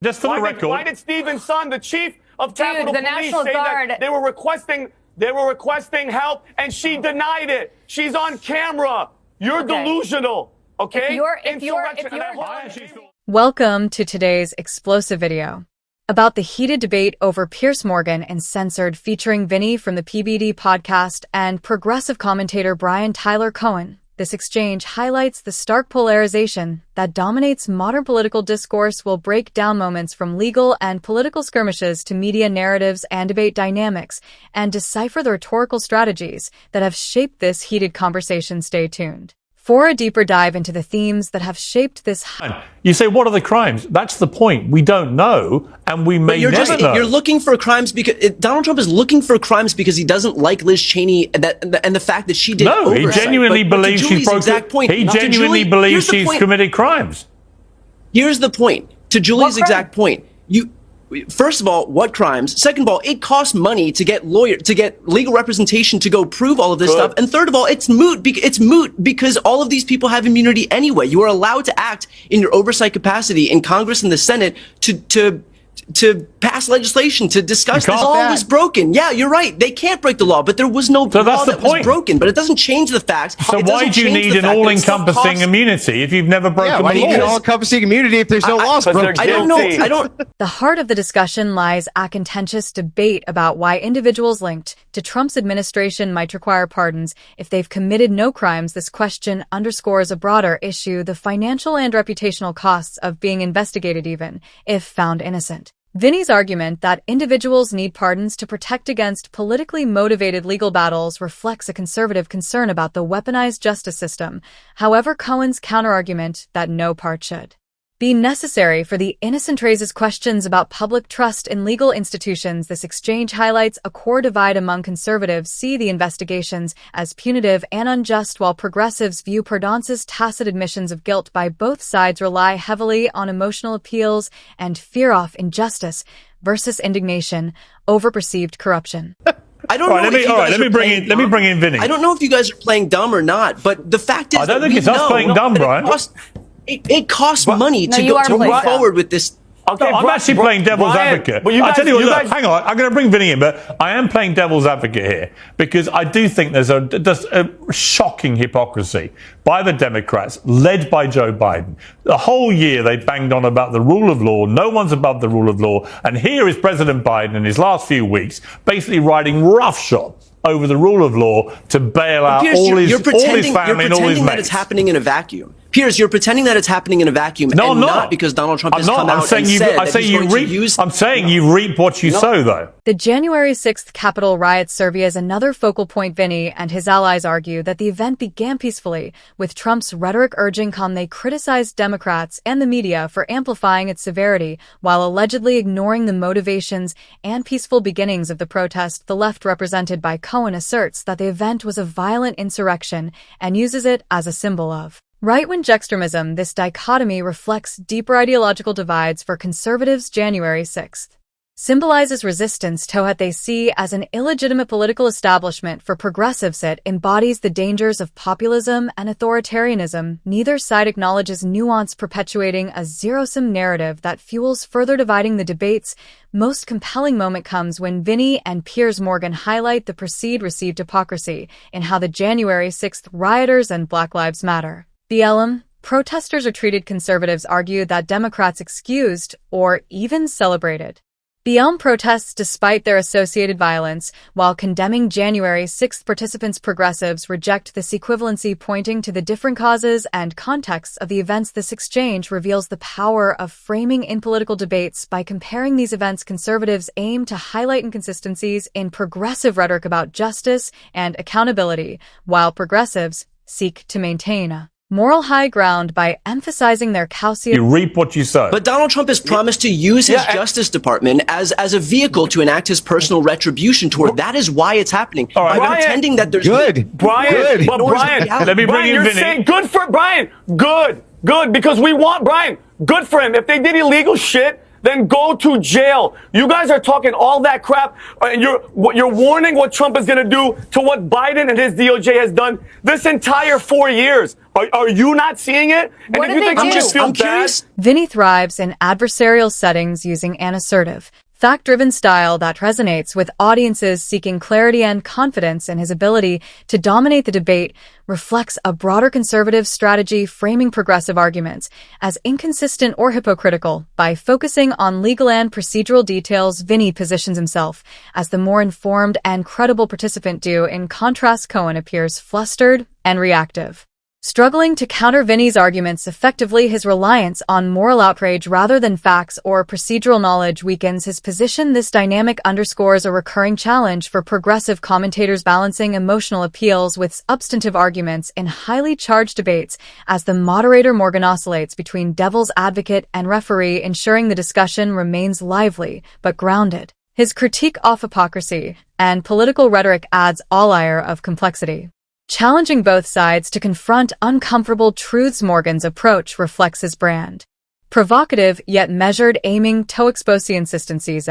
Just for the record. Why did Stephen's son, the chief of Capitol Police, National say Guard, that they were requesting help, and she denied it? She's on camera. You're delusional. Okay? Welcome to today's explosive video about the heated debate over Piers Morgan and Censored, featuring Vinny from the PBD podcast and progressive commentator Brian Tyler Cohen. This exchange highlights the stark polarization that dominates modern political discourse, will break down moments from legal and political skirmishes to media narratives and debate dynamics, and decipher the rhetorical strategies that have shaped this heated conversation. Stay tuned for a deeper dive into the themes that have shaped this. You say, what are the crimes? That's the point. We don't know, and we may never know. You're looking for crimes because Donald Trump is looking for crimes because he doesn't like Liz Cheney and the fact that she did. No, he genuinely believes she's broken. He genuinely believes she's committed crimes. Here's the point. To Julie's exact point, first of all, what crimes? Second of all, it costs money to get legal representation to go prove all of this stuff. And third of all, it's moot because all of these people have immunity anyway. You are allowed to act in your oversight capacity in Congress and the Senate to pass legislation, to discuss this. All was broken. Yeah, you're right. They can't break the law, but there was no law that was broken. But it doesn't change the fact. So why do you need an all-encompassing immunity if you've never broken the law? Why do you need an all-encompassing immunity if there's no laws broken? I don't know. The heart of the discussion lies a contentious debate about why individuals linked to Trump's administration might require pardons if they've committed no crimes. This question underscores a broader issue: the financial and reputational costs of being investigated, even if found innocent. Vinny's argument that individuals need pardons to protect against politically motivated legal battles reflects a conservative concern about the weaponized justice system. However, Cohen's counterargument that no part should be necessary for the innocent raises questions about public trust in legal institutions. This exchange highlights a core divide among conservatives see the investigations as punitive and unjust, while progressives view pardons tacit admissions of guilt. By both sides rely heavily on emotional appeals and fear of injustice versus indignation over perceived corruption. I don't know. Let me bring in Vinny. I don't know if you guys are playing dumb or not, but the fact is, I don't think it's us playing dumb, Brian. It costs money to go forward with this. Okay, I'm actually playing devil's advocate. I tell you what, hang on, I'm going to bring Vinny in, but I am playing devil's advocate here because I do think there's a shocking hypocrisy by the Democrats, led by Joe Biden. The whole year they banged on about the rule of law. No one's above the rule of law. And here is President Biden in his last few weeks basically riding roughshod over the rule of law to bail out all his family and all his mates. That it's happening in a vacuum. Piers, you're pretending that it's happening in a vacuum, and not because Donald Trump has come out and said that he's going to use... I'm saying you reap what you sow, though. The January 6th Capitol riots serve as another focal point. Vinny and his allies argue that the event began peacefully, with Trump's rhetoric urging calm. They criticized Democrats and the media for amplifying its severity, while allegedly ignoring the motivations and peaceful beginnings of the protest. The left, represented by Cohen, asserts that the event was a violent insurrection and uses it as a symbol of right-wing extremism. This dichotomy reflects deeper ideological divides. For conservatives, January 6th symbolizes resistance to what they see as an illegitimate political establishment. For progressives, it embodies the dangers of populism and authoritarianism. Neither side acknowledges nuance, perpetuating a zero-sum narrative that fuels further dividing. The debate's most compelling moment comes when Vinny and Piers Morgan highlight the perceived-received hypocrisy in how the January 6th rioters and Black Lives Matter BLM protesters are treated. Conservatives argue that Democrats excused or even celebrated BLM protests despite their associated violence, while condemning January 6th participants. Progressives reject this equivalency, pointing to the different causes and contexts of the events. This exchange reveals the power of framing in political debates. By comparing these events, conservatives aim to highlight inconsistencies in progressive rhetoric about justice and accountability, while progressives seek to maintain a moral high ground by emphasizing their calcium. You reap what you sow. But Donald Trump has promised to use his Justice Department as a vehicle to enact his personal retribution toward. That is why it's happening. All right, by pretending that there's Brian, let me bring in Vinny. You're saying good for Brian. Good, because we want Brian. Good for him. If they did illegal shit, then go to jail. You guys are talking all that crap, and you're warning what Trump is going to do to what Biden and his DOJ has done this entire 4 years. Are you not seeing it? And What if you did think they I'm do? just feel I'm bad, curious. Vinny thrives in adversarial settings using an assertive, fact-driven style that resonates with audiences seeking clarity, and confidence in his ability to dominate the debate reflects a broader conservative strategy framing progressive arguments as inconsistent or hypocritical. By focusing on legal and procedural details, Vinny positions himself as the more informed and credible participant. In contrast, Cohen appears flustered and reactive. Struggling to counter Vinny's arguments effectively, his reliance on moral outrage rather than facts or procedural knowledge weakens his position. This dynamic underscores a recurring challenge for progressive commentators, balancing emotional appeals with substantive arguments in highly charged debates. As the moderator, Morgan oscillates between devil's advocate and referee, ensuring the discussion remains lively but grounded. His critique of hypocrisy and political rhetoric adds a layer of complexity, challenging both sides to confront uncomfortable truths. Morgan's approach reflects his brand. Provocative yet measured, aiming to expose inconsistencies.